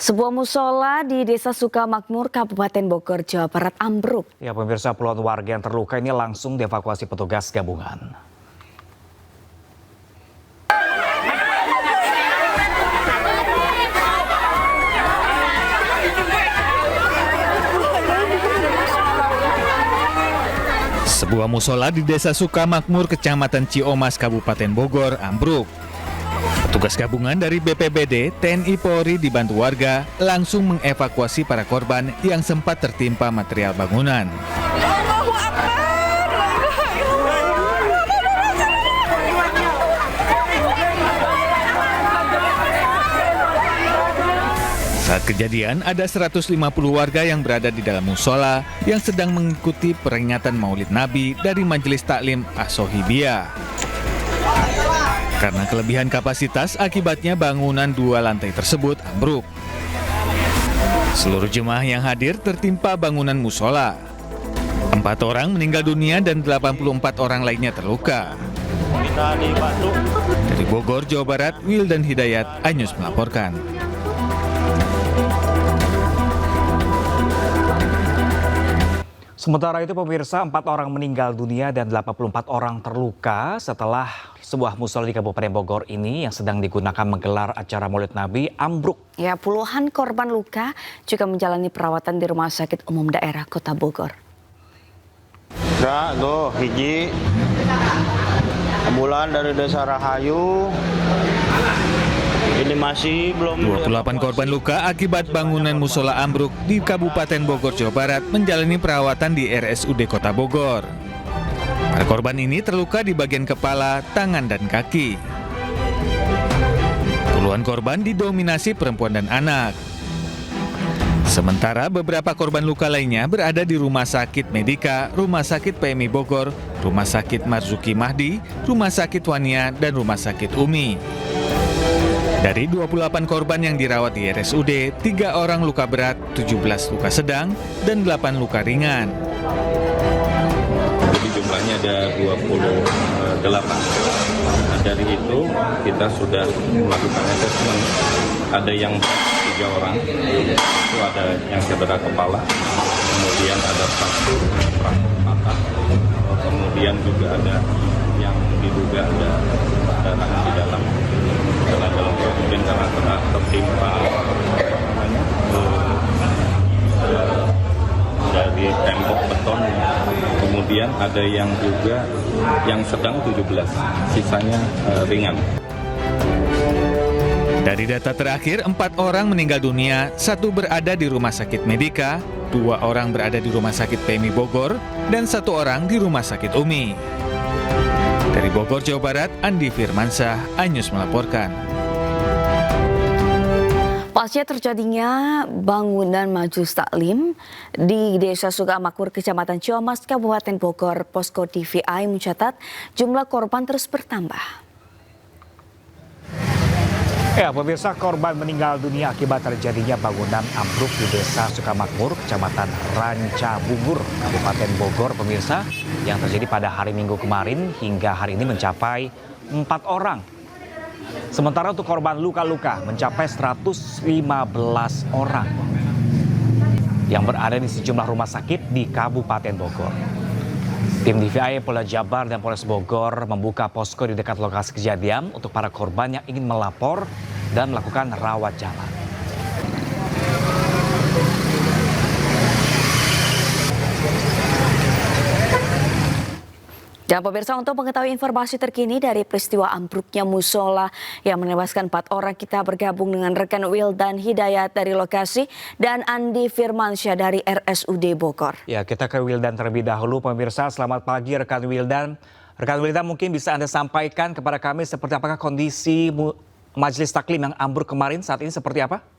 Sebuah musola di Desa Sukamakmur, Kabupaten Bogor, Jawa Barat ambruk. Ya, pemirsa, puluhan warga yang terluka ini langsung dievakuasi petugas gabungan. Sebuah musola di Desa Sukamakmur, Kecamatan Ciomas, Kabupaten Bogor, ambruk. Petugas gabungan dari BPBD, TNI Polri dibantu warga langsung mengevakuasi para korban yang sempat tertimpa material bangunan. Saat kejadian, ada 150 warga yang berada di dalam musola yang sedang mengikuti peringatan Maulid Nabi dari Majelis Taklim As-Sohibiyah. Karena kelebihan kapasitas, akibatnya bangunan 2 lantai tersebut ambruk. Seluruh jemaah yang hadir tertimpa bangunan musola. 4 orang meninggal dunia dan 84 orang lainnya terluka. Dari Bogor, Jawa Barat, Wildan Hidayat, iNews melaporkan. Sementara itu, pemirsa, 4 orang meninggal dunia dan 84 orang terluka setelah sebuah musola di Kabupaten Bogor ini yang sedang digunakan menggelar acara Maulid Nabi ambruk. Ya, puluhan korban luka juga menjalani perawatan di Rumah Sakit Umum Daerah Kota Bogor. Hiji ambulan dari Desa Rahayu. Ini masih belum. 28 korban luka akibat bangunan musola ambruk di Kabupaten Bogor, Jawa Barat menjalani perawatan di RSUD Kota Bogor. Para korban ini terluka di bagian kepala, tangan, dan kaki. Puluhan korban didominasi perempuan dan anak. Sementara beberapa korban luka lainnya berada di Rumah Sakit Medika, Rumah Sakit PMI Bogor, Rumah Sakit Marzuki Mahdi, Rumah Sakit Wania, dan Rumah Sakit Umi. Dari 28 korban yang dirawat di RSUD, 3 orang luka berat, 17 luka sedang, dan 8 luka ringan. Jadi jumlahnya ada 28. Nah, dari itu kita sudah melakukan asesmen. Ada yang 3 orang, itu ada yang cedera kepala, kemudian ada fractur patah, kemudian juga ada yang diduga ada darah di dalam. Kemudian karena tertimpa dari tembok beton, kemudian ada yang juga yang sedang 17, sisanya ringan. Dari data terakhir, 4 orang meninggal dunia, 1 berada di Rumah Sakit Medika, 2 orang berada di Rumah Sakit PMI Bogor, dan 1 orang di Rumah Sakit Umi. Dari Bogor, Jawa Barat, Andi Firmansyah, iNews melaporkan. Pasca terjadinya bangunan Majelis Taklim di Desa Sukamakmur, Kecamatan Ciomas, Kabupaten Bogor, Posko DVI mencatat jumlah korban terus bertambah. Ya, pemirsa, korban meninggal dunia akibat terjadinya bangunan ambruk di Desa Sukamakmur, Kecamatan Rancabungur, Kabupaten Bogor, pemirsa, yang terjadi pada hari Minggu kemarin hingga hari ini mencapai 4 orang. Sementara untuk korban luka-luka mencapai 115 orang yang berada di sejumlah rumah sakit di Kabupaten Bogor. Tim DVI Polda Jabar dan Polres Bogor membuka posko di dekat lokasi kejadian untuk para korban yang ingin melapor dan melakukan rawat jalan. Dan pemirsa, untuk mengetahui informasi terkini dari peristiwa ambruknya musola yang menewaskan 4 orang, kita bergabung dengan rekan Wildan Hidayat dari lokasi dan Andi Firmansyah dari RSUD Bogor. Ya, kita ke Wildan terlebih dahulu, pemirsa. Selamat pagi rekan Wildan. Rekan Wildan, mungkin bisa Anda sampaikan kepada kami seperti apakah kondisi Majelis Taklim yang ambruk kemarin saat ini seperti apa?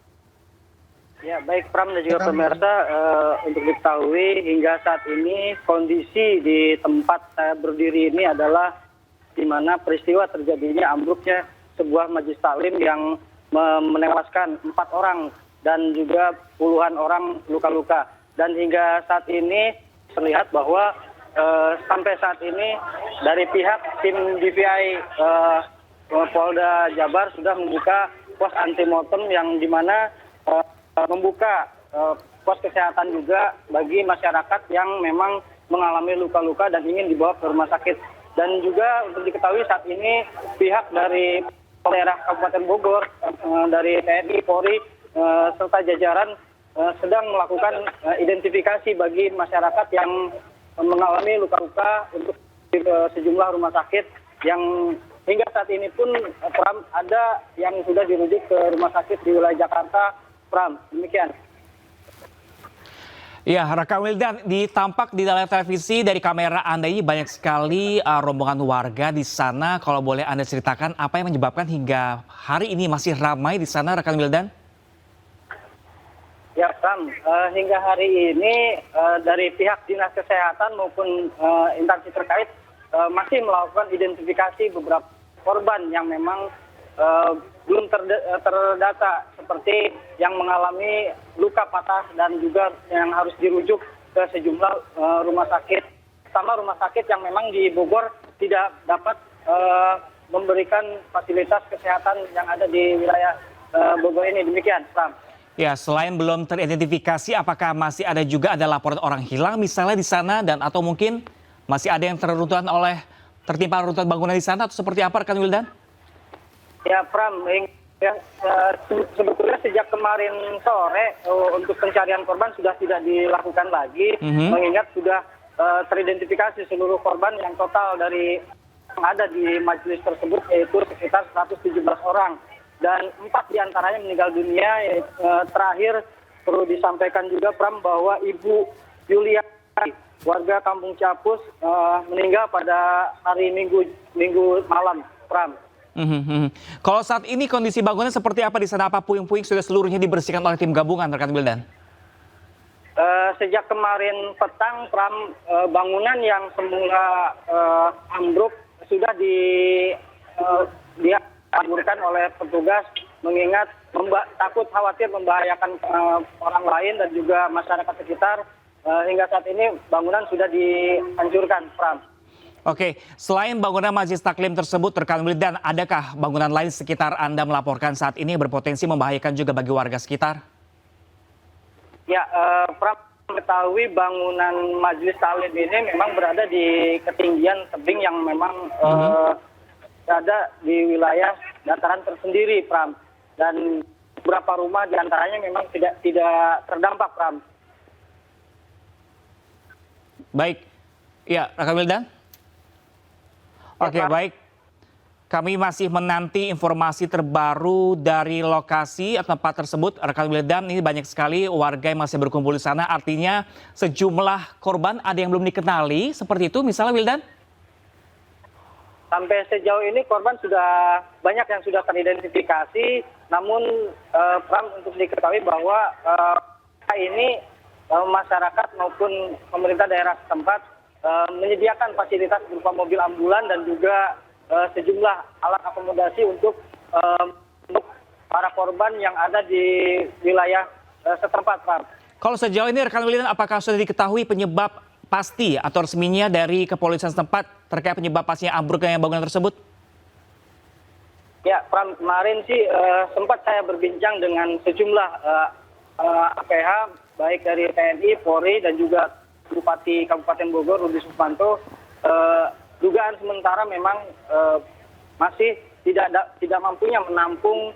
Ya, baik Pram dan juga pemirsa, untuk diketahui hingga saat ini kondisi di tempat saya berdiri ini adalah di mana peristiwa terjadinya ambruknya sebuah Majelis Taklim yang menewaskan 4 orang dan juga puluhan orang luka-luka. Dan hingga saat ini terlihat bahwa sampai saat ini dari pihak tim DVI Polda Jabar sudah membuka pos antemortem yang di mana membuka pos kesehatan juga bagi masyarakat yang memang mengalami luka-luka dan ingin dibawa ke rumah sakit. Dan juga untuk diketahui saat ini pihak dari daerah Kabupaten Bogor, dari TNI, Polri, serta jajaran sedang melakukan identifikasi bagi masyarakat yang mengalami luka-luka untuk sejumlah rumah sakit yang hingga saat ini pun Pram ada yang sudah dirujuk ke rumah sakit di wilayah Jakarta. Pram, demikian. Ya, Raka Wildan, ditampak di dalam televisi dari kamera Anda ini banyak sekali rombongan warga di sana. Kalau boleh Anda ceritakan apa yang menyebabkan hingga hari ini masih ramai di sana, Raka Wildan? Ya, Pram, hingga hari ini dari pihak Dinas Kesehatan maupun instansi terkait masih melakukan identifikasi beberapa korban yang memang belum terdata, seperti yang mengalami luka patah dan juga yang harus dirujuk ke sejumlah rumah sakit. Sama rumah sakit yang memang di Bogor tidak dapat memberikan fasilitas kesehatan yang ada di wilayah Bogor ini. Demikian, Pram. Ya, selain belum teridentifikasi, apakah masih ada juga laporan orang hilang misalnya di sana dan atau mungkin masih ada yang tertimpa runtuhan bangunan di sana atau seperti apa, Rekan Wildan? Ya, Pram, sebetulnya sejak kemarin sore untuk pencarian korban sudah tidak dilakukan lagi, mengingat sudah teridentifikasi seluruh korban yang total dari yang ada di majelis tersebut yaitu sekitar 117 orang. Dan 4 diantaranya meninggal dunia. Terakhir perlu disampaikan juga, Pram, bahwa Ibu Yulia, warga Kampung Capus, meninggal pada hari Minggu malam, Pram. Kalau saat ini kondisi bangunan seperti apa di sana? Apa puing-puing sudah seluruhnya dibersihkan oleh tim gabungan, Rekan Wildan? Sejak kemarin petang, Pram, bangunan yang semula ambruk sudah dihancurkan oleh petugas, mengingat takut khawatir membahayakan orang lain dan juga masyarakat sekitar. Hingga saat ini bangunan sudah dihancurkan, Pram. Oke, selain bangunan Majelis Taklim tersebut, Rekan Wildan, adakah bangunan lain sekitar Anda melaporkan saat ini berpotensi membahayakan juga bagi warga sekitar? Ya, Pram, mengetahui bangunan Majelis Taklim ini memang berada di ketinggian tebing yang memang berada di wilayah dataran tersendiri, Pram. Dan beberapa rumah diantaranya memang tidak terdampak, Pram. Baik, ya, Rekan Wildan. Oke, baik. Kami masih menanti informasi terbaru dari lokasi atau tempat tersebut. Rekan Wildan, ini banyak sekali warga yang masih berkumpul di sana. Artinya sejumlah korban ada yang belum dikenali, seperti itu misalnya, Wildan? Sampai sejauh ini korban sudah banyak yang sudah teridentifikasi. Namun, Pram, untuk diketahui bahwa ini masyarakat maupun pemerintah daerah setempat menyediakan fasilitas berupa mobil ambulan dan juga sejumlah alat akomodasi untuk para korban yang ada di wilayah setempat, Pak. Kalau sejauh ini, Rekan Wildan, apakah sudah diketahui penyebab pasti atau resminya dari kepolisian setempat terkait penyebab pastinya ambruknya bangunan tersebut? Ya, Pram, kemarin sih sempat saya berbincang dengan sejumlah APH, baik dari TNI, Polri, dan juga Bupati Kabupaten Bogor, Rudi Supanto. Dugaan sementara memang masih tidak mampunya menampung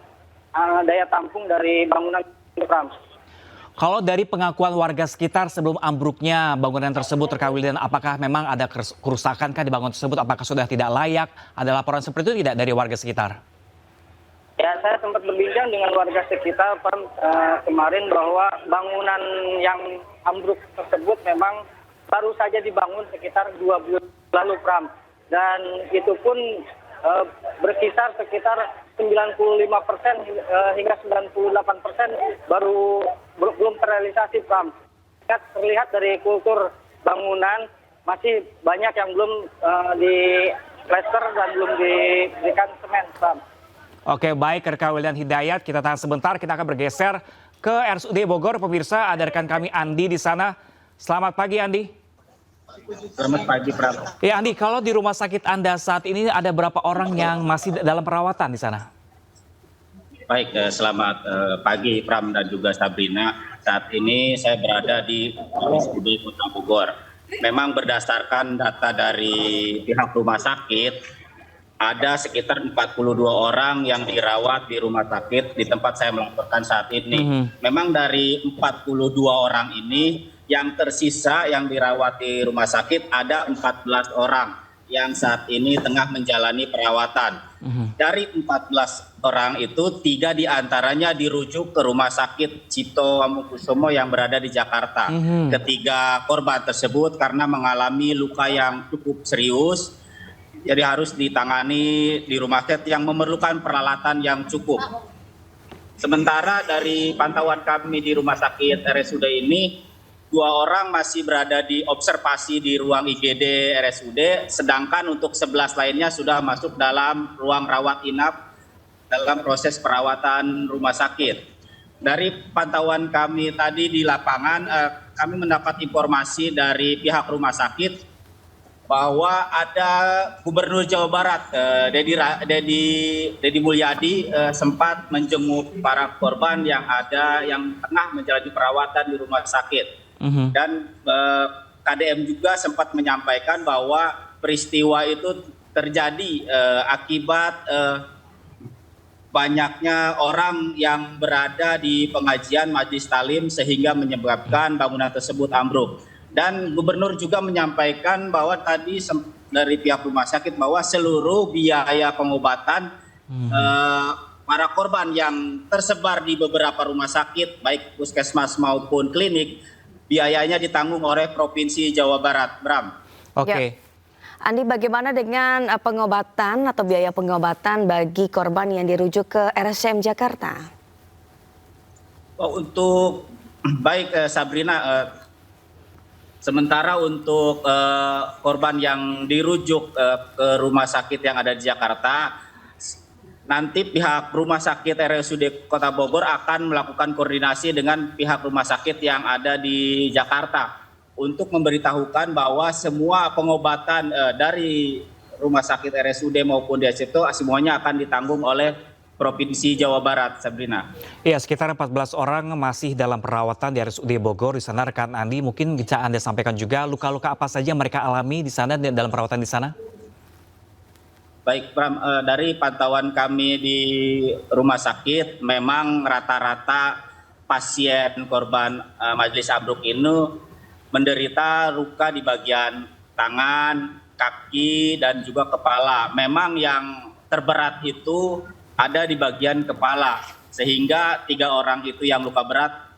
daya tampung dari bangunan Pram. Kalau dari pengakuan warga sekitar sebelum ambruknya bangunan tersebut, Rekan Wildan, apakah memang ada kerusakan di bangunan tersebut? Apakah sudah tidak layak? Ada laporan seperti itu tidak dari warga sekitar? Ya, saya sempat berbincang dengan warga sekitar kemarin bahwa bangunan yang ambruk tersebut memang baru saja dibangun sekitar 2 bulan lalu, Pram. Dan itu pun berkisar sekitar 95% hingga 98% belum terrealisasi, Pram. Terlihat dari kultur bangunan masih banyak yang belum diplester dan belum diberikan semen, Pram. Oke, baik, Rekan Wildan Hidayat, kita tahan sebentar, kita akan bergeser ke RSUD Bogor. Pemirsa, ada rekan kami Andi di sana. Selamat pagi, Andi. Selamat pagi, Pram. Ya, Andi, kalau di rumah sakit Anda saat ini ada berapa orang yang masih dalam perawatan di sana? Baik, selamat pagi Pram dan juga Sabrina. Saat ini saya berada di RSUD Kota Bogor. Memang berdasarkan data dari pihak rumah sakit, ada sekitar 42 orang yang dirawat di rumah sakit di tempat saya melaporkan saat ini. Memang dari 42 orang ini yang tersisa yang dirawat di rumah sakit ada 14 orang yang saat ini tengah menjalani perawatan. Dari 14 orang itu, 3 diantaranya dirujuk ke Rumah Sakit Cipto Mangunkusumo yang berada di Jakarta. Ketiga korban tersebut karena mengalami luka yang cukup serius, jadi harus ditangani di rumah sakit yang memerlukan peralatan yang cukup. Sementara dari pantauan kami di Rumah Sakit RSUD ini, 2 orang masih berada di observasi di ruang IGD RSUD, sedangkan untuk 11 lainnya sudah masuk dalam ruang rawat inap dalam proses perawatan rumah sakit. Dari pantauan kami tadi di lapangan, kami mendapat informasi dari pihak rumah sakit bahwa ada Gubernur Jawa Barat, Deddy Mulyadi, sempat menjenguk para korban yang tengah menjalani perawatan di rumah sakit. Dan KDM juga sempat menyampaikan bahwa peristiwa itu terjadi akibat banyaknya orang yang berada di pengajian Majelis Talim sehingga menyebabkan bangunan tersebut ambruk. Dan Gubernur juga menyampaikan bahwa tadi dari pihak rumah sakit bahwa seluruh biaya pengobatan para korban yang tersebar di beberapa rumah sakit baik puskesmas maupun klinik biayanya ditanggung oleh Provinsi Jawa Barat. Bram. Oke. Ya. Andi, bagaimana dengan pengobatan atau biaya pengobatan bagi korban yang dirujuk ke RSCM Jakarta? Untuk baik Sabrina, sementara untuk korban yang dirujuk ke rumah sakit yang ada di Jakarta, nanti pihak Rumah Sakit RSUD Kota Bogor akan melakukan koordinasi dengan pihak rumah sakit yang ada di Jakarta untuk memberitahukan bahwa semua pengobatan dari Rumah Sakit RSUD maupun di situ semuanya akan ditanggung oleh Provinsi Jawa Barat, Sabrina. Iya, sekitar 14 orang masih dalam perawatan di RSUD Bogor. Di sana rekan Andi, mungkin bisa Anda sampaikan juga luka-luka apa saja mereka alami di sana dalam perawatan di sana? Baik, Pram, dari pantauan kami di rumah sakit, memang rata-rata pasien korban majelis ambruk ini menderita luka di bagian tangan, kaki, dan juga kepala. Memang yang terberat itu ada di bagian kepala, sehingga 3 orang itu yang luka berat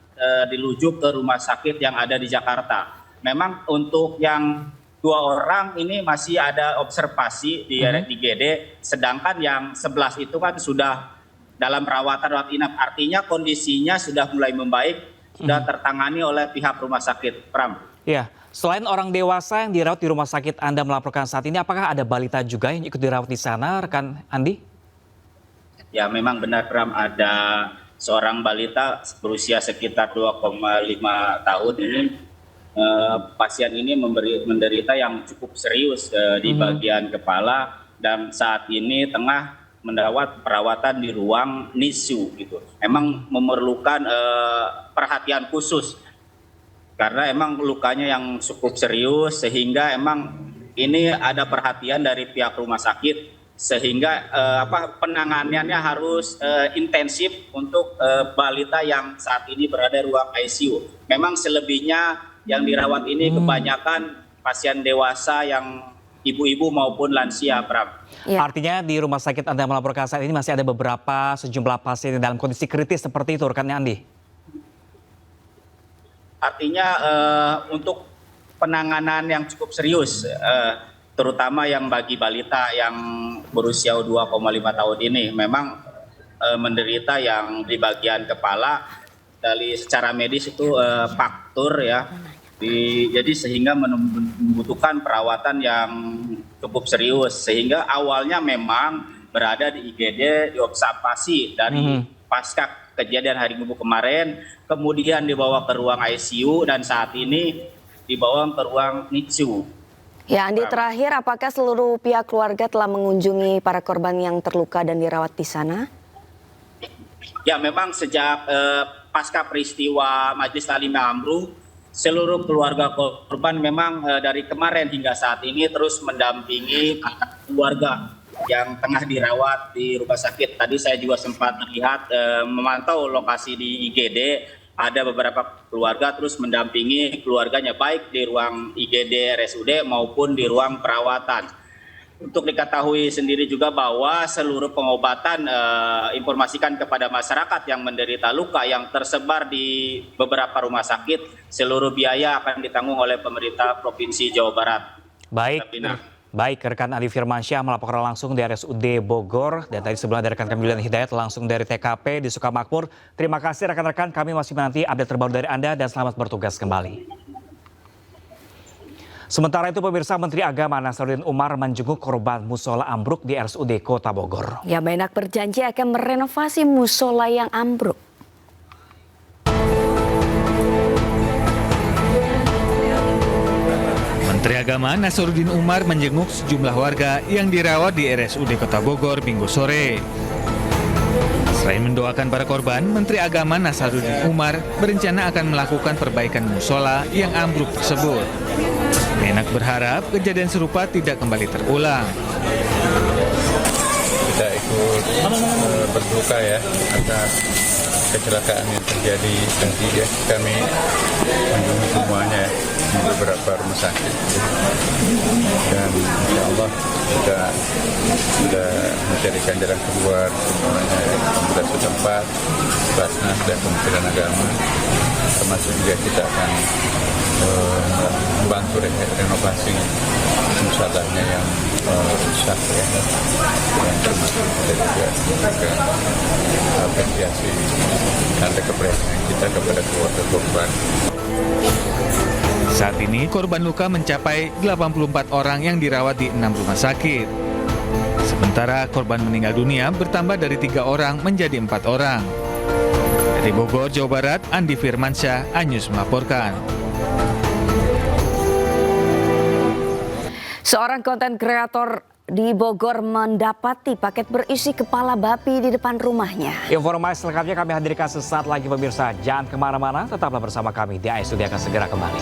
dirujuk ke rumah sakit yang ada di Jakarta. Memang untuk yang 2 orang ini masih ada observasi di IGD, sedangkan yang 11 itu kan sudah dalam perawatan rawat inap. Artinya kondisinya sudah mulai membaik, sudah tertangani oleh pihak rumah sakit. Pram. Iya, selain orang dewasa yang dirawat di rumah sakit Anda melaporkan saat ini, apakah ada balita juga yang ikut dirawat di sana, rekan Andi? Ya, memang benar Pram, ada seorang balita berusia sekitar 2,5 tahun ini. Pasien ini menderita yang cukup serius di bagian kepala dan saat ini tengah mendapat perawatan di ruang NICU gitu. Emang memerlukan perhatian khusus karena emang lukanya yang cukup serius sehingga emang ini ada perhatian dari pihak rumah sakit sehingga penanganannya harus intensif untuk balita yang saat ini berada di ruang ICU. Memang selebihnya yang dirawat ini kebanyakan pasien dewasa yang ibu-ibu maupun lansia, Pram. Ya. Artinya di rumah sakit Anda melaporkan saat ini masih ada sejumlah pasien yang dalam kondisi kritis seperti itu, rekannya Andi? Artinya untuk penanganan yang cukup serius, terutama yang bagi balita yang berusia 2,5 tahun ini, memang menderita yang di bagian kepala. Dari secara medis itu faktur ya, jadi sehingga membutuhkan perawatan yang cukup serius sehingga awalnya memang berada di IGD diobservasi dari pasca kejadian hari Minggu kemarin, kemudian dibawa ke ruang ICU dan saat ini dibawa ke ruang NICU. Ya, Andi, terakhir apakah seluruh pihak keluarga telah mengunjungi para korban yang terluka dan dirawat di sana? Ya, memang sejak pasca peristiwa Majelis Taklim ambruk, seluruh keluarga korban memang dari kemarin hingga saat ini terus mendampingi keluarga yang tengah dirawat di rumah sakit. Tadi saya juga sempat melihat memantau lokasi di IGD, ada beberapa keluarga terus mendampingi keluarganya baik di ruang IGD RSUD maupun di ruang perawatan. Untuk diketahui sendiri juga bahwa seluruh pengobatan informasikan kepada masyarakat yang menderita luka yang tersebar di beberapa rumah sakit, seluruh biaya akan ditanggung oleh pemerintah Provinsi Jawa Barat. Baik, rekan Andi Firmansyah melaporkan langsung dari RSUD Bogor, dan tadi sebelumnya dari rekan kami Wildan Hidayat langsung dari TKP di Sukamakmur. Terima kasih rekan-rekan, kami masih menanti update terbaru dari Anda dan selamat bertugas kembali. Sementara itu pemirsa, Menteri Agama Nasaruddin Umar menjenguk korban musola ambruk di RSUD Kota Bogor. Ya, Menak berjanji akan merenovasi musola yang ambruk. Menteri Agama Nasaruddin Umar menjenguk sejumlah warga yang dirawat di RSUD Kota Bogor Minggu sore. Selain mendoakan para korban, Menteri Agama Nasaruddin Umar berencana akan melakukan perbaikan musola yang ambruk tersebut. Menak berharap kejadian serupa tidak kembali terulang. Kita ikut berduka ya atas kecelakaan yang terjadi tadi ya. Kami mengunjungi semuanya di beberapa rumah sakit. Dan insya Allah kita sudah mencarikan jalan keluar semuanya pemerintah setempat, Basnas dan Kementerian Agama. Termasuk juga kita akan membantu renovasi musallahnya yang rusak ya. Dan termasuk kita juga memberikan apresiasi tanda keprihatinan kita kepada keluarga korban. Saat ini korban luka mencapai 84 orang yang dirawat di 6 rumah sakit. Sementara korban meninggal dunia bertambah dari 3 orang menjadi 4 orang. Dari Bogor, Jawa Barat, Andi Firmansyah, Anyus melaporkan. Seorang konten kreator di Bogor mendapati paket berisi kepala babi di depan rumahnya. Informasi selengkapnya kami hadirkan sesaat lagi pemirsa. Jangan kemana-mana, tetaplah bersama kami di ASUD akan segera kembali.